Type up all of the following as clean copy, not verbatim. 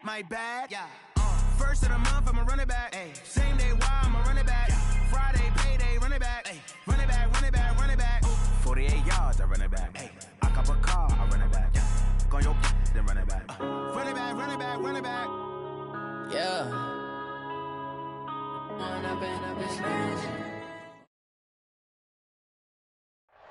my bad. Yeah. First of the month, I'm a running back. Ay. Same day, why I'm a running back. Yeah. Friday, payday, running back. Ay. Running back, running back, running back. 48 yards, I run it back. Ay. I cop a car, I run it back. Yeah. Go your then run it back. Run it back, run it back, run it back. Yeah.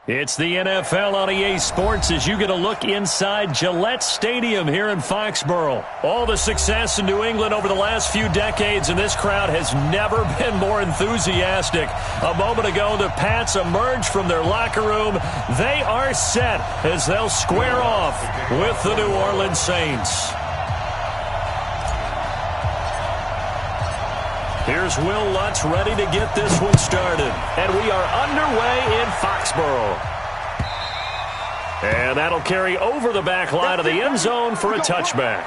It's the NFL on EA Sports as you get a look inside Gillette Stadium here in Foxborough. All the success in New England over the last few decades, and this crowd has never been more enthusiastic. A moment ago, the Pats emerged from their locker room. They are set as they'll square off with the New Orleans Saints. Here's Will Lutz ready to get this one started. And we are underway in Foxborough. And that'll carry over the back line of the end zone for a touchback.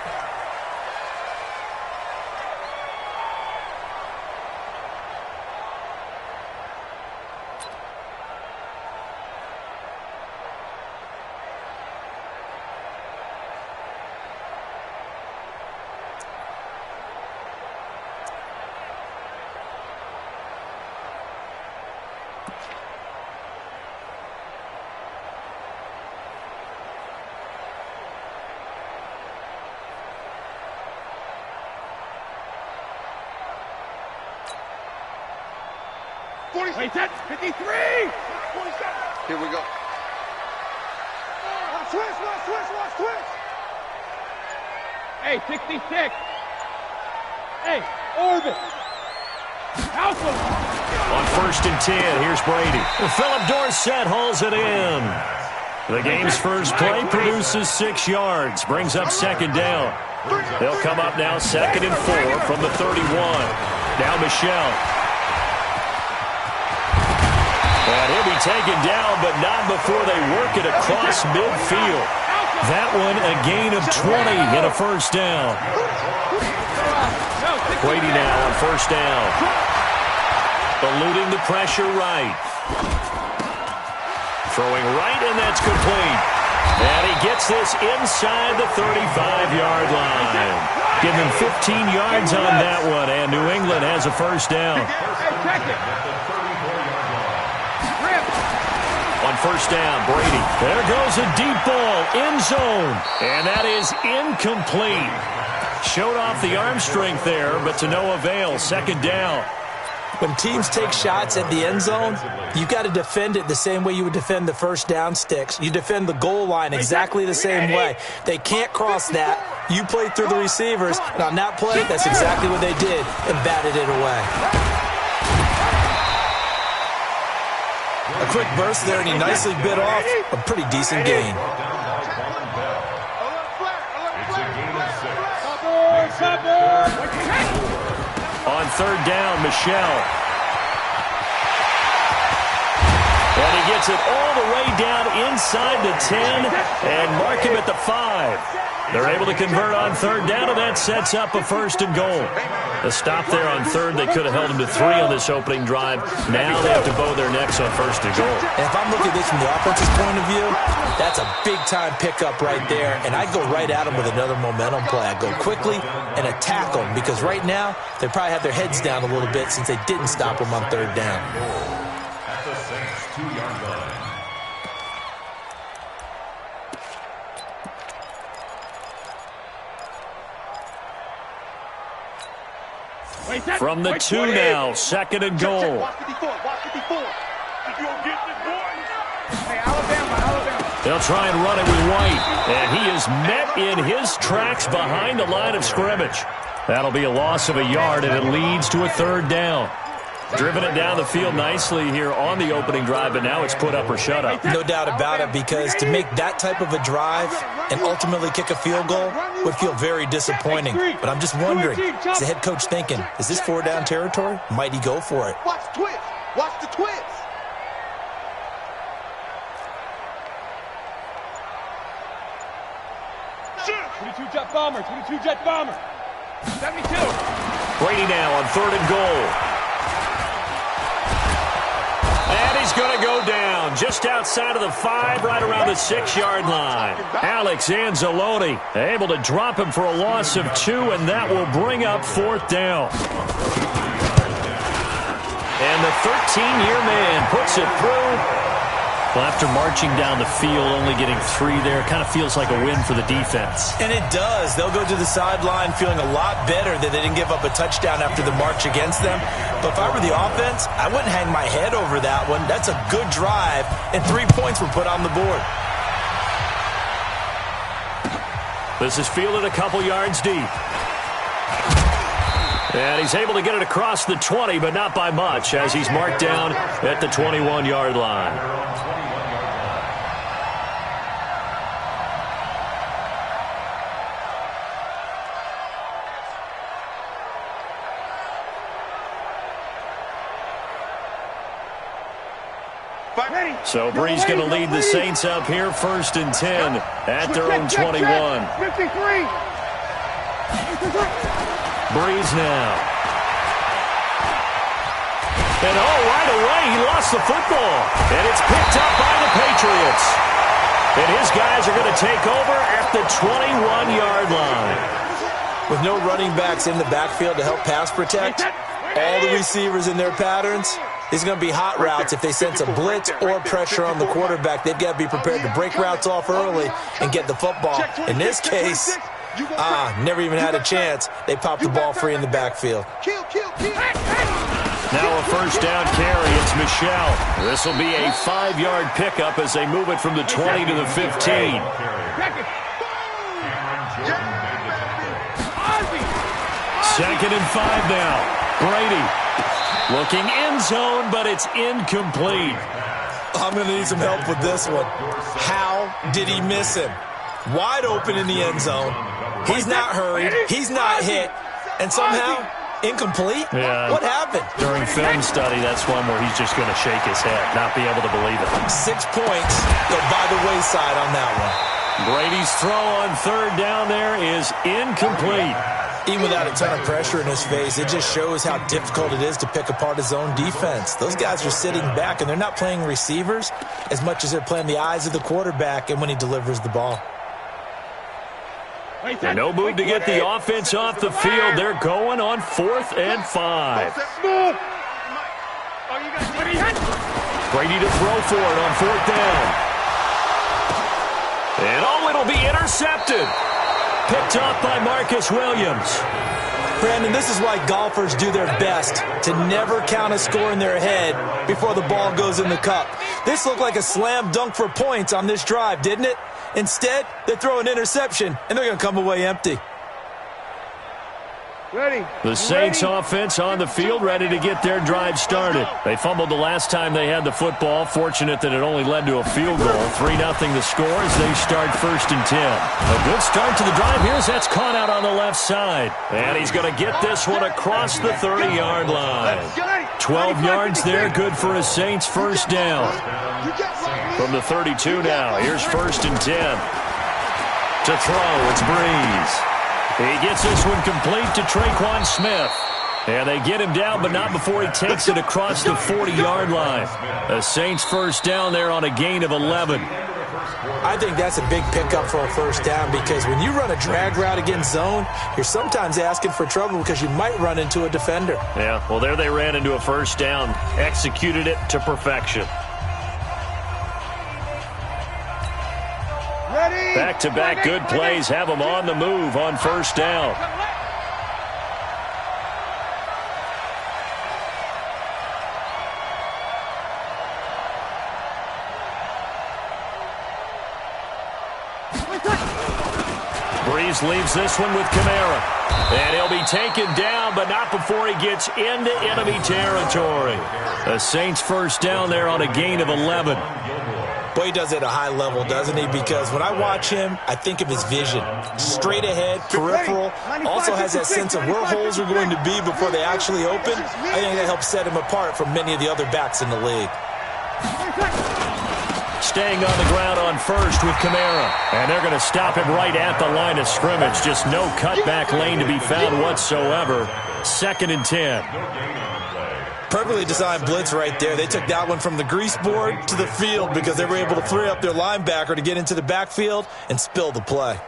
Wait, that's 53! 47! Here we go. Watch twist! Hey, 66! Hey, orbit! House him! On 1st and 10, here's Brady. Philip Dorsett hauls it in. The game's first play produces 6 yards, brings up 2nd down. They'll come up now 2nd and 4 from the 31. Now Michelle. And he'll be taken down, but not before they work it across midfield. That one a gain of 20 and a 1st down. Brady now on 1st down. Eluding the pressure right. Throwing right, and that's complete. And he gets this inside the 35-yard line. Give him 15 yards on that one, and New England has a 1st down. On 1st down, Brady. There goes a deep ball, end zone. And that is incomplete. Showed off the arm strength there, but to no avail. 2nd down. When teams take shots at the end zone, you've got to defend it the same way you would defend the 1st down sticks. You defend the goal line exactly the same way. They can't cross that. You play through the receivers, and on that play, that's exactly what they did and batted it away. A quick burst there, and he nicely bit off a pretty decent gain. On 3rd down, Michelle. And he gets it all the way down inside the 10 and mark him at the 5. They're able to convert on 3rd down, and that sets up a 1st and goal. A stop there on 3rd. They could have held him to 3 on this opening drive. Now they have to bow their necks on 1st and goal. And if I'm looking at this from the offense's point of view, that's a big-time pickup right there. And I'd go right at him with another momentum play. I'd go quickly and attack them, because right now they probably have their heads down a little bit since they didn't stop him on 3rd down. At the Saints' 2-yard line. From the 2 now, 2nd and goal. Watch 54. Hey, Alabama. They'll try and run it with White, and he is met in his tracks behind the line of scrimmage. That'll be a loss of a yard, and it leads to a 3rd down. Driven it down the field nicely here on the opening drive, but now it's put up or shut up. No doubt about it, because to make that type of a drive and ultimately kick a field goal would feel very disappointing. But I'm just wondering, is the head coach thinking, is this 4-down territory? Might he go for it? Watch the twist. Jet bomber. 72. Brady now on 3rd and goal. And he's going to go down just outside of the 5, right around the 6-yard line. Alex Anzalone able to drop him for a loss of 2, and that will bring up 4th down. And the 13-year man puts it through. Well, after marching down the field, only getting 3 there, it kind of feels like a win for the defense. And it does. They'll go to the sideline feeling a lot better that they didn't give up a touchdown after the march against them. But if I were the offense, I wouldn't hang my head over that one. That's a good drive, and 3 points were put on the board. This is fielded a couple yards deep. And he's able to get it across the 20, but not by much, as he's marked down at the 21-yard line. So Bree's going to lead the Saints up here, 1st and 10 at their own 21. 53. Breeze now. And right away, he lost the football. And it's picked up by the Patriots. And his guys are going to take over at the 21-yard line. With no running backs in the backfield to help pass protect, all the receivers in their patterns, it's going to be hot routes. If they sense a blitz or pressure on the quarterback, they've got to be prepared to break routes off early and get the football. In this case, never even had a chance. They popped the ball free in the backfield. Now a 1st down carry. It's Michelle. This will be a 5-yard pickup as they move it from the 20 to the 15. 2nd and 5 now. Brady looking end zone, but it's incomplete. I'm going to need some help with this one. How did he miss him? Wide open in the end zone. He's not hurried. He's not hit. And somehow, incomplete? Yeah. What happened? During film study, that's one where he's just going to shake his head, not be able to believe it. 6 points go by the wayside on that one. Brady's throw on 3rd down there is incomplete. Even without a ton of pressure in his face, it just shows how difficult it is to pick apart his own defense. Those guys are sitting back, and they're not playing receivers as much as they're playing the eyes of the quarterback and when he delivers the ball. And no move to get the offense off the field. They're going on 4th and 5. Brady to throw for it on 4th down. And it'll be intercepted. Picked off by Marcus Williams. Brandon, this is why golfers do their best to never count a score in their head before the ball goes in the cup. This looked like a slam dunk for points on this drive, didn't it? Instead, they throw an interception, and they're going to come away empty. The Saints offense on the field, ready to get their drive started. They fumbled the last time they had the football. Fortunate that it only led to a field goal. 3-0 the score as they start 1st and 10. A good start to the drive here as that's caught out on the left side. And he's going to get this one across the 30-yard line. 12 yards there, good for a Saints 1st down. From the 32 now, here's 1st and 10. To throw, it's Breeze. He gets this one complete to Traquan Smith. And they get him down, but not before he takes it across the 40-yard line. The Saints 1st down there on a gain of 11. I think that's a big pickup for a 1st down because when you run a drag route against zone, you're sometimes asking for trouble because you might run into a defender. Yeah, well, there they ran into a 1st down, executed it to perfection. Back-to-back good plays have them on the move on 1st down. Breeze leaves this one with Kamara. And he'll be taken down, but not before he gets into enemy territory. The Saints 1st down there on a gain of 11. Boy, he does it at a high level, doesn't he? Because when I watch him, I think of his vision. Straight ahead, peripheral, also has that sense of where holes are going to be before they actually open. I think that helps set him apart from many of the other backs in the league. Staying on the ground on 1st with Kamara. And they're going to stop him right at the line of scrimmage. Just no cutback lane to be found whatsoever. 2nd and 10. Perfectly designed blitz right there. They took that one from the grease board to the field because they were able to free up their linebacker to get into the backfield and spill the play.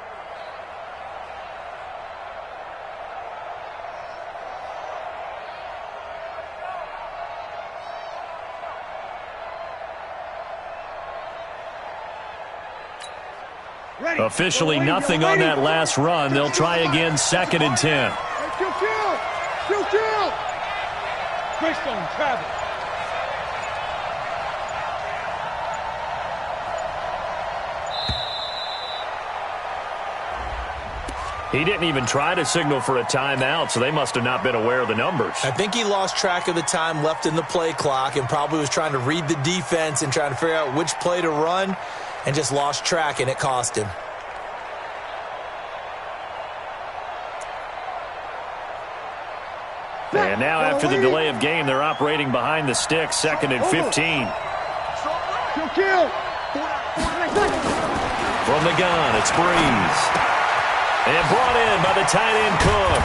Officially nothing on that last run. They'll try again, 2nd and 10. Greystone travel. He didn't even try to signal for a timeout, so they must have not been aware of the numbers. I think he lost track of the time left in the play clock and probably was trying to read the defense and trying to figure out which play to run and just lost track, and it cost him. And now after the delay of game, they're operating behind the sticks, 2nd and 15. From the gun, it's Breeze. And brought in by the tight end Cook.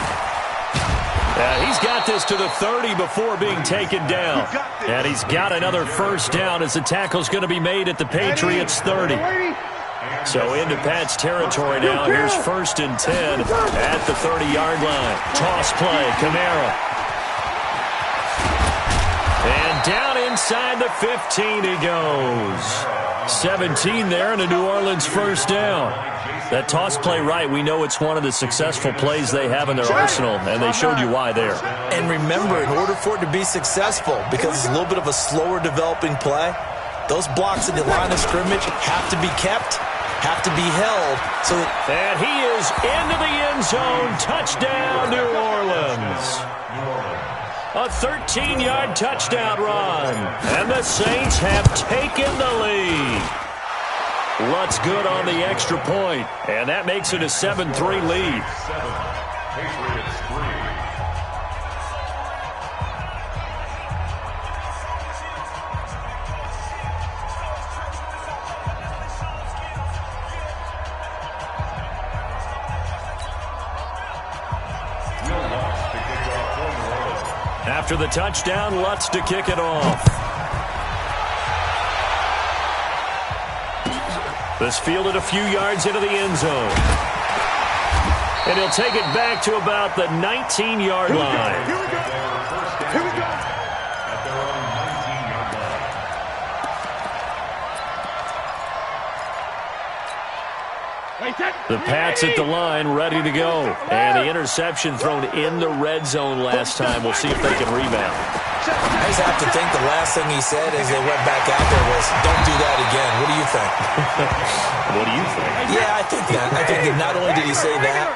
He's got this to the 30 before being taken down. And he's got another first down as the tackle's going to be made at the Patriots' 30. So into Pat's territory now. Here's 1st and 10 at the 30-yard line. Toss play, Kamara. And down inside the 15 he goes. 17 there and a New Orleans first down. That toss play right, we know it's one of the successful plays they have in their arsenal, and they showed you why there. And remember, in order for it to be successful, because it's a little bit of a slower developing play, those blocks at the line of scrimmage have to be kept, have to be held. And he is into the end zone. Touchdown, New Orleans. A 13-yard touchdown run. And the Saints have taken the lead. Lutz good on the extra point, and that makes it a 7-3 lead. Patriots 3. After the touchdown, Lutz to kick it off. This fielded a few yards into the end zone. And he'll take it back to about the 19-yard line. Here we go. Here we go. At their own 19-yard line. The Pats at the line, ready to go. And the interception thrown in the red zone last time. We'll see if they can rebound. I just have to think the last thing he said as they went back out there was, don't do that again. What do you think? What do you think? Yeah, I think that. I think that not only did he say that,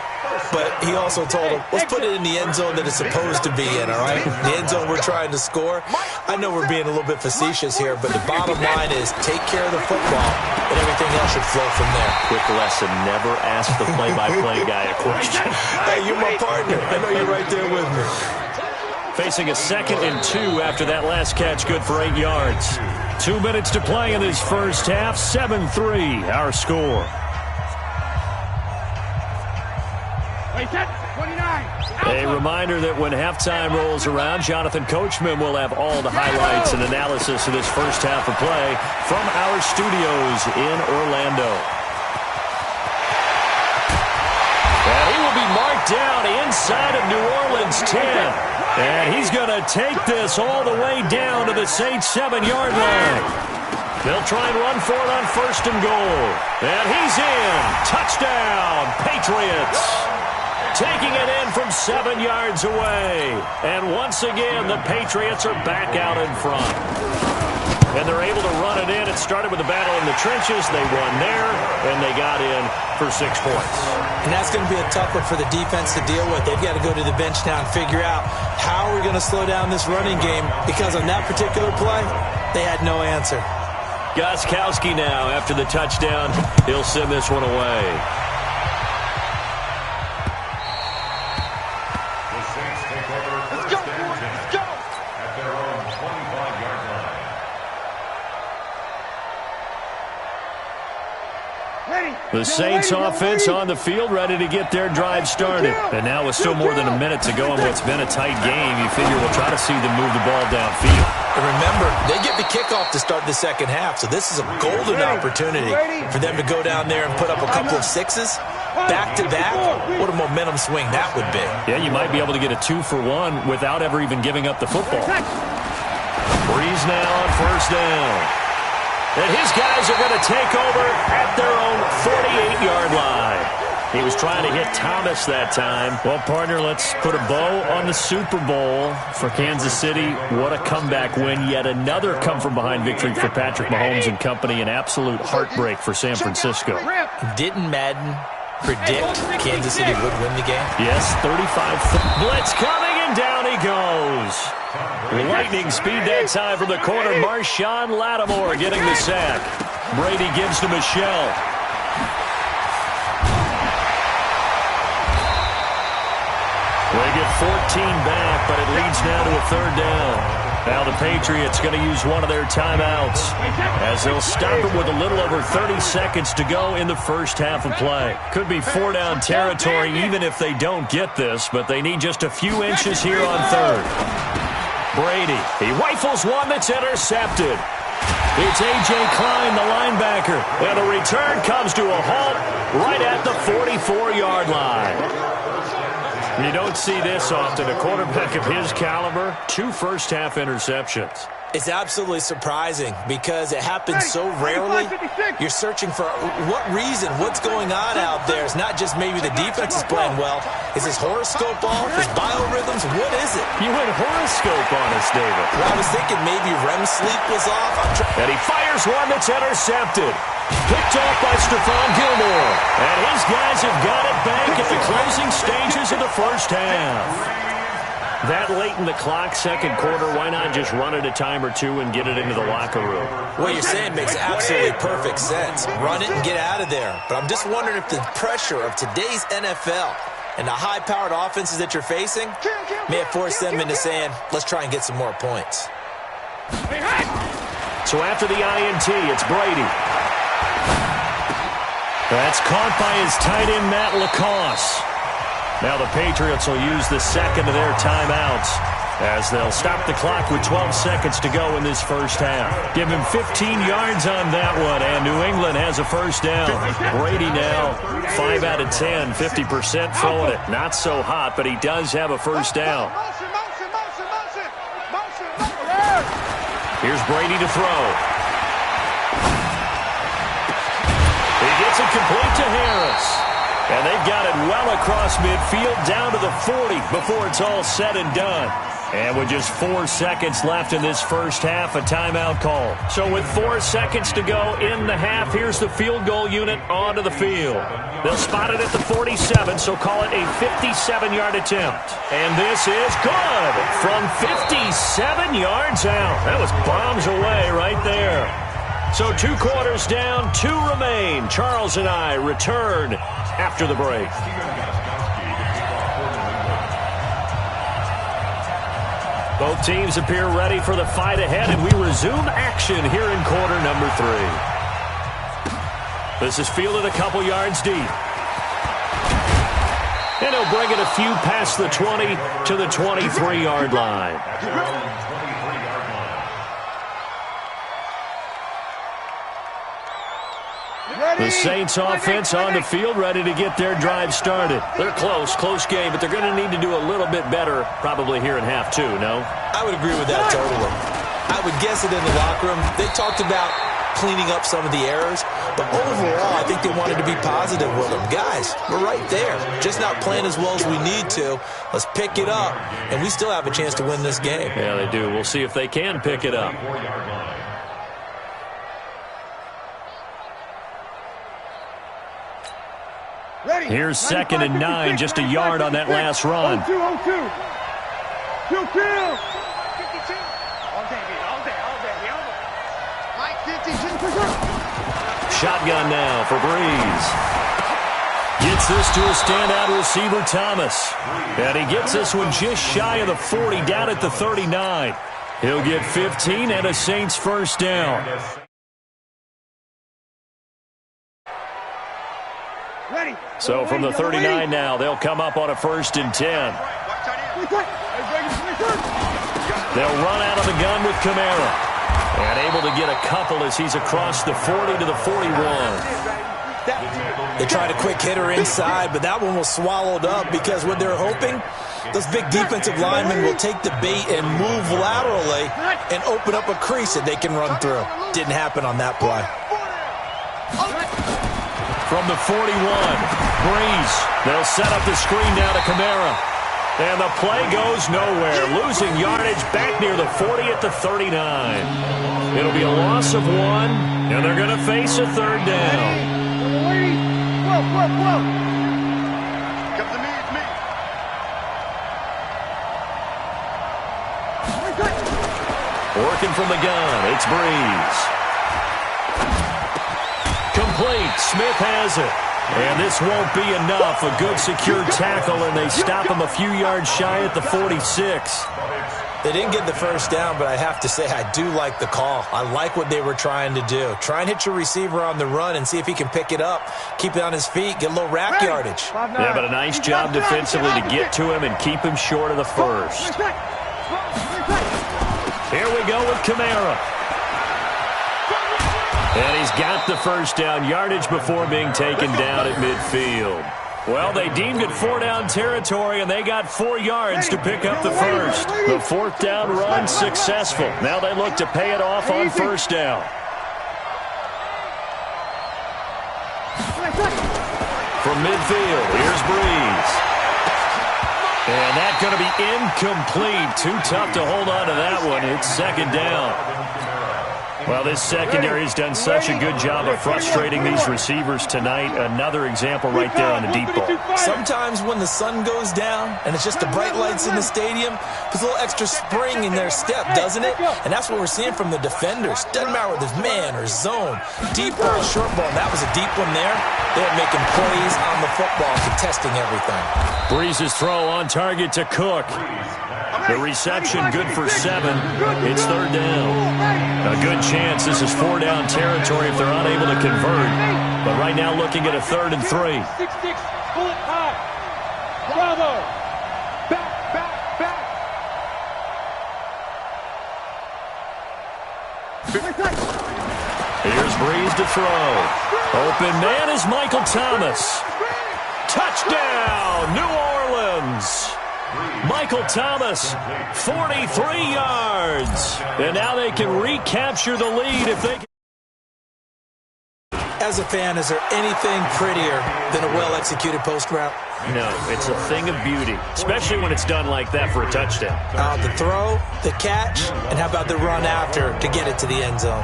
but he also told him, let's put it in the end zone that it's supposed to be in, all right? The end zone we're trying to score. I know we're being a little bit facetious here, but the bottom line is take care of the football, and everything else should flow from there. Quick lesson, never ask the play-by-play guy a question. Hey, you're my partner. I know you're right there with me. Facing a 2nd and 2 after that last catch, good for 8 yards. 2 minutes to play in this first half, 7-3, our score. A reminder that when halftime rolls around, Jonathan Coachman will have all the highlights and analysis of this first half of play from our studios in Orlando. And he will be marked down inside of New Orleans 10. And he's going to take this all the way down to the Saints' 7-yard line. They'll try and run for it on 1st and goal. And he's in. Touchdown, Patriots. Taking it in from 7 yards away. And once again, the Patriots are back out in front. And they're able to run it in. It started with a battle in the trenches. They won there, and they got in for 6 points. And that's going to be a tough one for the defense to deal with. They've got to go to the bench now and figure out how are we going to slow down this running game, because on that particular play, they had no answer. Gostkowski now, after the touchdown, he'll send this one away. The Saints take over first and 10 at their own 25-yard line. Ready. The Saints offense on the field, ready to get their drive started. And now with still more than a minute to go in what's been a tight game, you figure we'll try to see them move the ball downfield. And remember, they get the kickoff to start the second half, so this is a golden opportunity for them to go down there and put up a couple of sixes. Back-to-back, what a momentum swing that would be. Yeah, you might be able to get a 2-for-1 without ever even giving up the football. Breeze now on first down. And his guys are going to take over at their own 48-yard line. He was trying to hit Thomas that time. Well, partner, let's put a bow on the Super Bowl for Kansas City. What a comeback win. Yet another come-from-behind victory for Patrick Mahomes and company. An absolute heartbreak for San Francisco. Didn't Madden predict Kansas City would win the game? Yes, 35. Blitz coming, and down he goes. Lightning speed that time from the corner. Marshawn Lattimore getting the sack. Brady gives to Michelle. They get 14 back, but it leads now to a third down. Now the Patriots going to use one of their timeouts as they'll stop it with a little over 30 seconds to go in the first half of play. Could be 4-down territory even if they don't get this, but they need just a few inches here on third. Brady, he rifles one that's intercepted. It's A.J. Klein, the linebacker, and the return comes to a halt right at the 44-yard line. You don't see this often. A quarterback of his caliber, 2 first-half interceptions. It's absolutely surprising because it happens so rarely. You're searching for what reason, what's going on out there. It's not just maybe the defense is playing well. Is his horoscope off? His biorhythms? What is it? You went horoscope on us, David. Well, I was thinking maybe REM sleep was off. And he fires one that's intercepted. Picked off by Stephon Gilmore. And his guys have got it back at the closing stages of the first half. That late in the clock, second quarter, why not just run it a time or two and get it into the locker room? What you're saying makes absolutely perfect sense. Run it and get out of there. But I'm just wondering if the pressure of today's NFL and the high-powered offenses that you're facing may have forced them into saying, let's try and get some more points. So after the INT, it's Brady. That's caught by his tight end, Matt LaCosse. Now the Patriots will use the second of their timeouts as they'll stop the clock with 12 seconds to go in this first half. Give him 15 yards on that one, and New England has a first down. Brady now 5 out of 10, 50% throwing it. Not so hot, but he does have a first down. Here's Brady to throw. He gets it complete to Harris. And they've got it well across midfield down to the 40 before it's all said and done. And with just 4 seconds left in this first half, a timeout call. So with 4 seconds to go in the half, here's the field goal unit onto the field. They'll spot it at the 47, so call it a 57-yard attempt. And this is good from 57 yards out. That was bombs away right there. So 2 quarters down, 2 remain. Charles and I return after the break. Both teams appear ready for the fight ahead, and we resume action here in quarter number 3. This is fielded a couple yards deep. And he'll bring it a few past the 20 to the 23-yard line. The Saints offense on the field ready to get their drive started. They're close game, but they're going to need to do a little bit better probably here in half 2, no? I would agree with that totally. I would guess it in the locker room. They talked about cleaning up some of the errors, but overall I think they wanted to be positive with them. Guys, we're right there. Just not playing as well as we need to. Let's pick it up, and we still have a chance to win this game. Yeah, they do. We'll see if they can pick it up. Here's 2nd and 9, just a yard on that last run. 2-2. Shotgun now for Breeze. Gets this to a standout receiver, Thomas. And he gets this one just shy of the 40, down at the 39. He'll get 15 and a Saints first down. So from the 39 now, they'll come up on a 1st and 10. They'll run out of the gun with Kamara. And able to get a couple as he's across the 40 to the 41. They tried a quick hitter inside, but that one was swallowed up because what they're hoping, those big defensive linemen will take the bait and move laterally and open up a crease that they can run through. Didn't happen on that play. From the 41, Breeze. They'll set up the screen now to Kamara. And the play goes nowhere. Losing yardage back near the 40 at the 39. It'll be a loss of 1, and they're going to face a 3rd down. Come to me, it's me. Working from the gun, it's Breeze. Complete. Smith has it. And this won't be enough. A good secure tackle, and they stop him a few yards shy at the 46. They didn't get the 1st down, but I have to say I do like the call. I like what they were trying to do. Try and hit your receiver on the run and see if he can pick it up, keep it on his feet, get a little rack yardage. Yeah, but a nice job defensively to get to him and keep him short of the 1st. Here we go with Kamara. And he's got the 1st down, yardage before being taken down at midfield. Well, they deemed it 4-down territory, and they got 4 yards to pick up the 1st. The 4th down run successful. Now they look to pay it off on 1st down. From midfield, here's Breeze. And that's going to be incomplete. Too tough to hold on to that one. It's 2nd down. Well, this secondary has done such a good job of frustrating these receivers tonight. Another example right there on the deep ball. Sometimes when the sun goes down and it's just the bright lights in the stadium, there's a little extra spring in their step, doesn't it? And that's what we're seeing from the defenders. Doesn't matter whether there's man or zone. Deep ball, short ball. That was a deep one there. They're making plays on the football, contesting everything. Breeze's throw on target to Cook. The reception good for 7. It's 3rd down. A good chance this is 4-down territory if they're unable to convert. But right now looking at a 3rd and 3. 6-6, pull it high. Bravo. Back. Here's Breeze to throw. Open man is Michael Thomas. Touchdown, New Orleans. Michael Thomas, 43 yards. And now they can recapture the lead if they can. As a fan, is there anything prettier than a well-executed post route? No, it's a thing of beauty, especially when it's done like that for a touchdown. The throw, the catch, and how about the run after to get it to the end zone?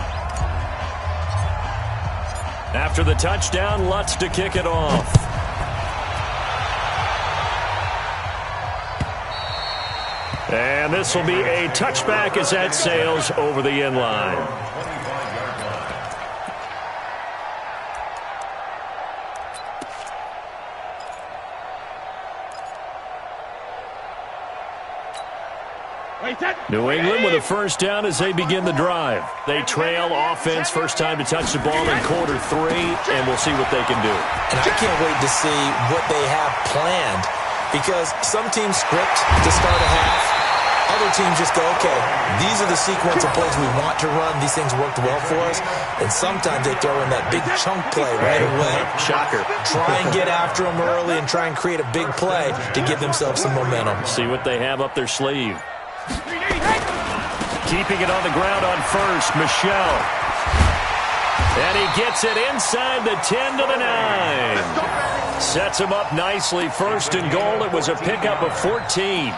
After the touchdown, Lutz to kick it off. And this will be a touchback as that sails over the end line. New England with a 1st down as they begin the drive. They trail offense, first time to touch the ball in quarter 3, and we'll see what they can do. And I can't wait to see what they have planned, because some teams script to start a half. Other teams just go, okay, these are the sequence of plays we want to run. These things worked well for us. And sometimes they throw in that big chunk play right away. Shocker. Try and get after them early and try and create a big play to give themselves some momentum. See what they have up their sleeve. Keeping it on the ground on 1st, Michelle. And he gets it inside the 10 to the 9. Sets him up nicely. 1st and goal. It was a pickup of 14.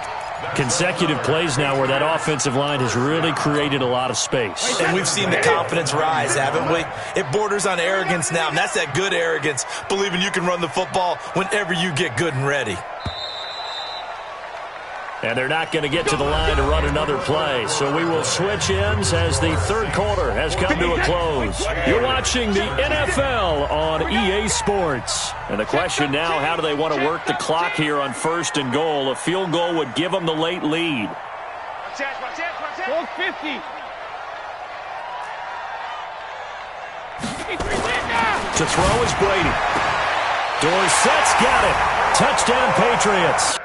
Consecutive plays now where that offensive line has really created a lot of space. And we've seen the confidence rise, haven't we? It borders on arrogance now, and that's that good arrogance, believing you can run the football whenever you get good and ready. And they're not going to get to the line to run another play. So we will switch ends as the 3rd quarter has come to a close. You're watching the NFL on EA Sports. And the question now, how do they want to work the clock here on 1st and goal? A field goal would give them the late lead. 450. To throw is Brady. Dorsett's got it. Touchdown, Patriots.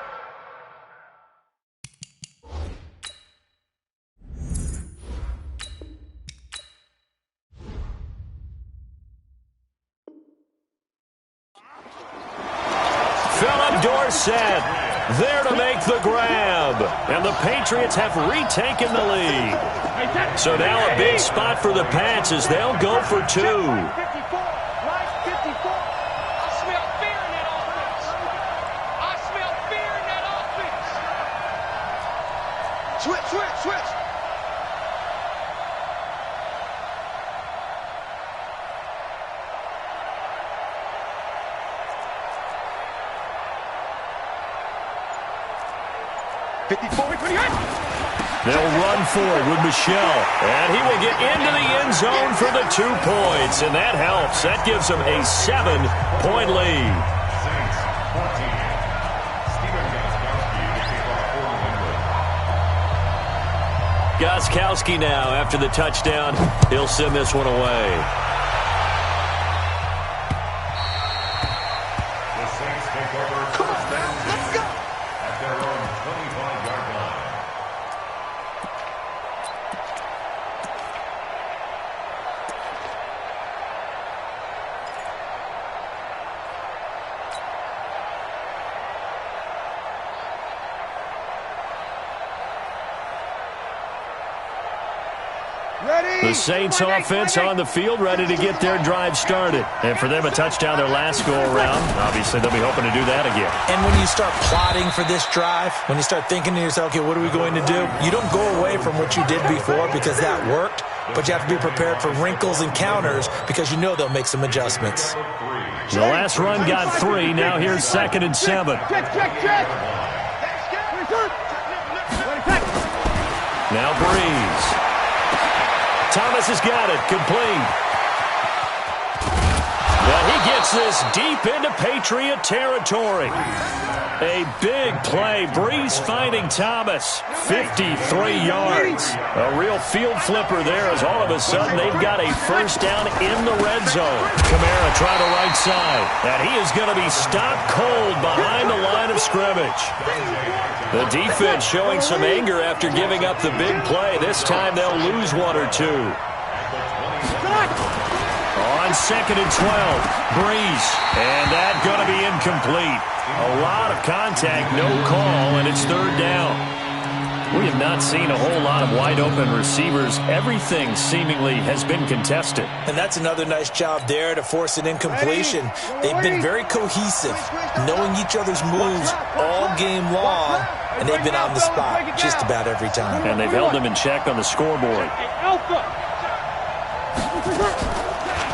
Philip Dorsett there to make the grab. And the Patriots have retaken the lead. So now a big spot for the Pats as they'll go for 2. Switch. 54-28. They'll run for it with Michelle. And he will get into the end zone for the 2 points. And that helps. That gives them a 7-point lead. Saints 14. Steven Gostkowski now after the touchdown. He'll send this one away. The Saints take over. Come on, man. Let's go. At their own 25-yard line. The Saints offense on the field ready to get their drive started. And for them, a touchdown their last go-around. Obviously, they'll be hoping to do that again. And when you start plotting for this drive, when you start thinking to yourself, okay, what are we going to do? You don't go away from what you did before because that worked, but you have to be prepared for wrinkles and counters because you know they'll make some adjustments. The last run got 3. Now here's 2nd and 7. Check. Now Breeze. Thomas has got it. Complete. But he gets this deep into Patriot territory. A big play. Breeze finding Thomas. 53 yards. A real field flipper there as all of a sudden they've got a first down in the red zone. Kamara trying the right side. And he is going to be stopped cold behind the line of scrimmage. The defense showing some anger after giving up the big play. This time they'll lose 1 or 2. On 2nd and 12, Breeze. And that going to be incomplete. A lot of contact, no call, and it's 3rd down. We have not seen a whole lot of wide-open receivers. Everything seemingly has been contested. And that's another nice job there to force an incompletion. They've been very cohesive, knowing each other's moves all game long, and they've been on the spot just about every time. And they've held them in check on the scoreboard.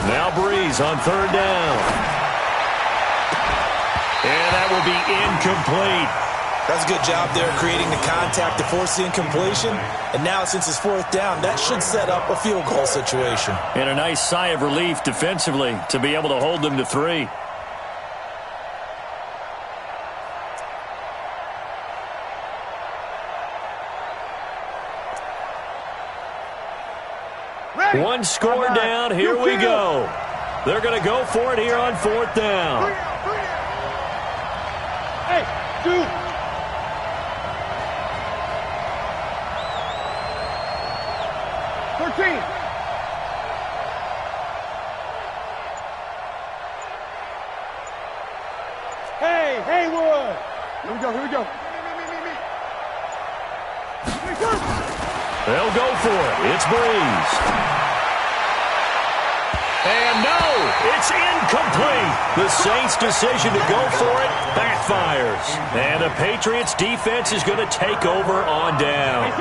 Now Breeze on 3rd down. And that will be incomplete. That's a good job there creating the contact to force the incompletion. And now since it's 4th down, that should set up a field goal situation. And a nice sigh of relief defensively to be able to hold them to 3. One score down. Here we go. They're going to go for it here on 4th down. Hey, 2. Hey, Haywood. Here we go. They'll go for it. It's Breeze. And no, it's incomplete. The Saints' decision to go for it backfires. And the Patriots' defense is going to take over on down.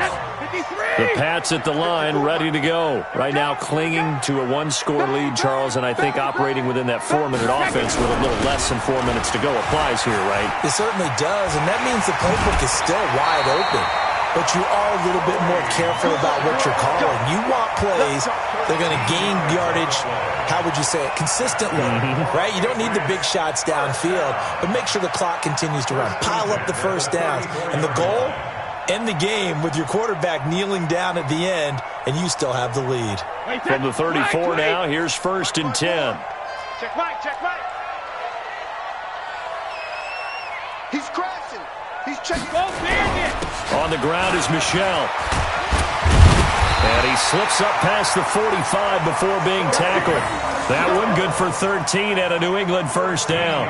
The Pats at the line ready to go. Right now clinging to a 1-score lead, Charles, and I think operating within that 4-minute offense with a little less than 4 minutes to go applies here, right? It certainly does, and that means the playbook is still wide open. But you are a little bit more careful about what you're calling. You want plays, they're going to gain yardage, how would you say it, consistently, right? You don't need the big shots downfield, but make sure the clock continues to run. Pile up the first downs. And the goal, end the game with your quarterback kneeling down at the end, and you still have the lead. From the 34 now, here's 1st and 10. Check Mike. He's crashing. He's chasing. Go, Bandit! On the ground is Michel. And he slips up past the 45 before being tackled. That one good for 13 at a New England first down.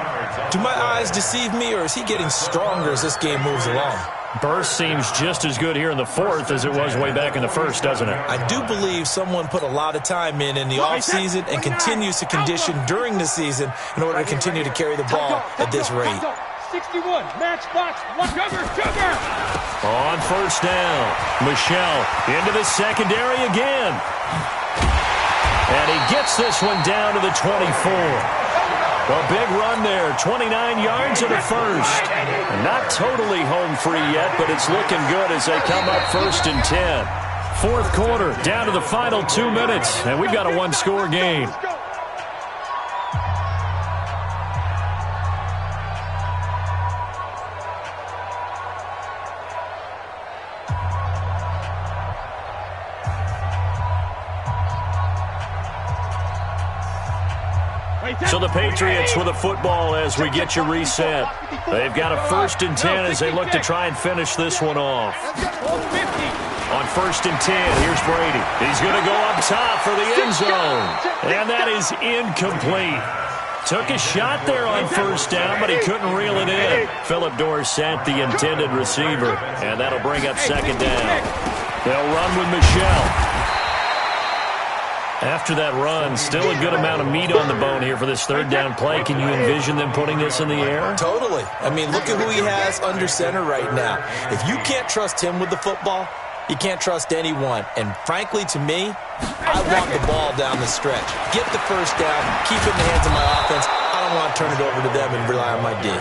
Do my eyes deceive me, or is he getting stronger as this game moves along? Burst seems just as good here in the fourth as it was way back in the first, doesn't it? I do believe someone put a lot of time in the offseason and continues to condition during the season in order to continue to carry the ball at this rate. 61, matchbox, sugar! On first down, Michel into the secondary again. And he gets this one down to the 24. A big run there, 29 yards in the first. Not totally home free yet, but it's looking good as they come up first and 10. Fourth quarter, down to the final 2 minutes, and we've got a one-score game. So the Patriots with a football as we get you reset. They've got a first and 10 as they look to try and finish this one off. On first and 10, here's Brady. He's going to go up top for the end zone. And that is incomplete. Took a shot there on first down, but he couldn't reel it in. Philip Dorsett, the intended receiver. And that'll bring up second down. They'll run with Michel. After that run, still a good amount of meat on the bone here for this third down play. Can you envision them putting this in the air? Totally. I mean, look at who he has under center right now. If you can't trust him with the football, you can't trust anyone. And frankly, to me, I want the ball down the stretch. Get the first down, keep it in the hands of my offense. I don't want to turn it over to them and rely on my D.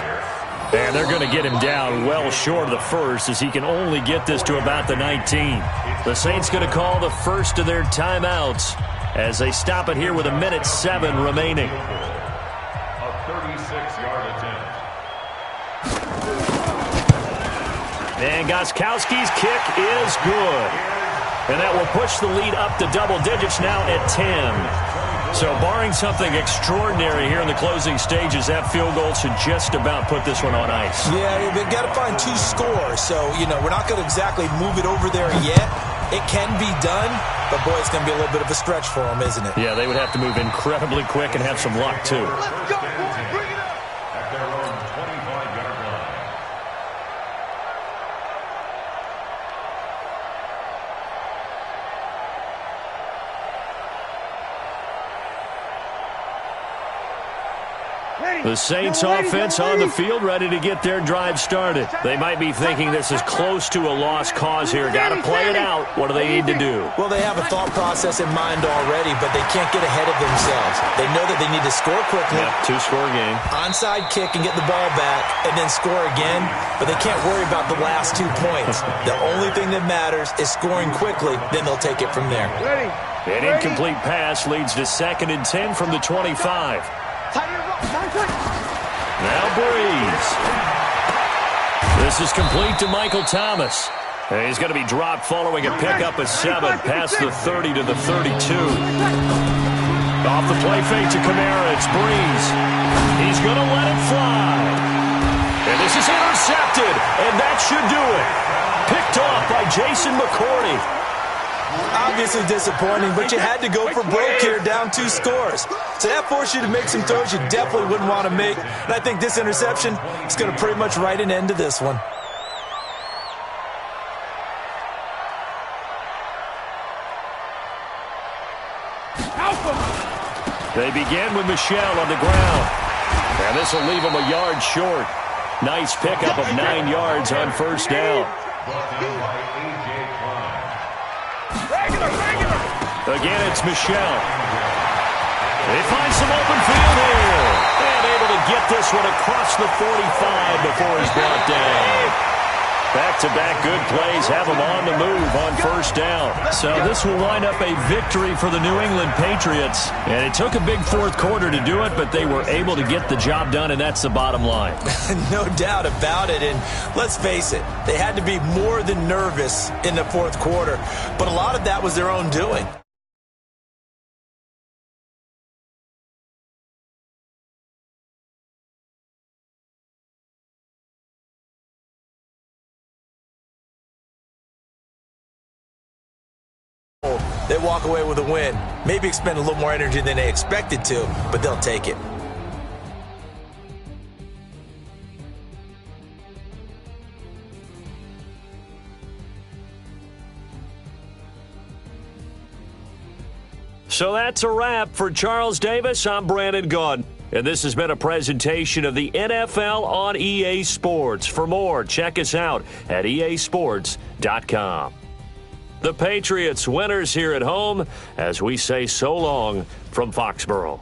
And they're going to get him down well short of the first as he can only get this to about the 19. The Saints going to call the first of their timeouts as they stop it here with 1:07 remaining. A 36-yard attempt. And Gostkowski's kick is good. And that will push the lead up to double digits now at 10. So barring something extraordinary here in the closing stages, that field goal should just about put this one on ice. Yeah, they've got to find 2 scores. So, we're not going to exactly move it over there yet. It can be done, but boy, it's going to be a little bit of a stretch for them, isn't it? Yeah, they would have to move incredibly quick and have some luck, too. Let's go, boys. Bring it up. At their own 25-yard line. The Saints offense on the field, ready to get their drive started. They might be thinking this is close to a lost cause here. Got to play it out. What do they need to do? Well, they have a thought process in mind already, but they can't get ahead of themselves. They know that they need to score quickly. Yep, 2-score game. Onside kick and get the ball back and then score again, but they can't worry about the last 2 points. The only thing that matters is scoring quickly, then they'll take it from there. An incomplete pass leads to 2nd and 10 from the 25. Now Breeze. This is complete to Michael Thomas. And he's going to be dropped following a pickup of 7 past the 30 to the 32. Off the play fake to Kamara, it's Breeze. He's going to let it fly. And this is intercepted, and that should do it. Picked off by Jason McCourty. Obviously disappointing, but you had to go for broke here, down 2 scores. So that forced you to make some throws you definitely wouldn't want to make. And I think this interception is going to pretty much write an end to this one. They begin with Michel on the ground. And this will leave him a yard short. Nice pickup of 9 yards on first down. Again, it's Michel. They find some open field here. And able to get this one across the 45 before he's brought down. Back-to-back good plays have him on the move on first down. So this will wind up a victory for the New England Patriots. And it took a big fourth quarter to do it, but they were able to get the job done, and that's the bottom line. No doubt about it. And let's face it, they had to be more than nervous in the fourth quarter. But a lot of that was their own doing. they walk away with a win. Maybe expend a little more energy than they expected to, but they'll take it. So that's a wrap for Charles Davis. I'm Brandon Gaudin, and this has been a presentation of the NFL on EA Sports. For more, check us out at easports.com. The Patriots winners here at home as we say so long from Foxborough.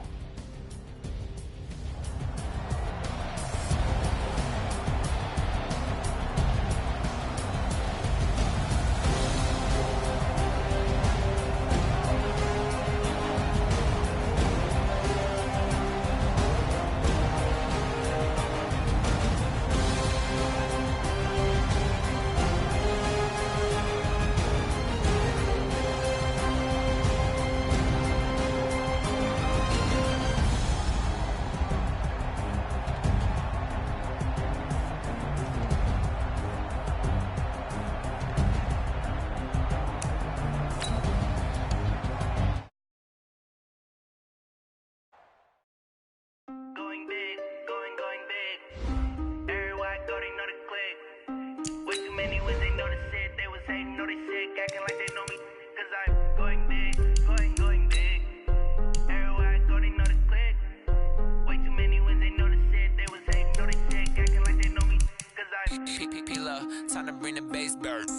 Time to bring the bass bird.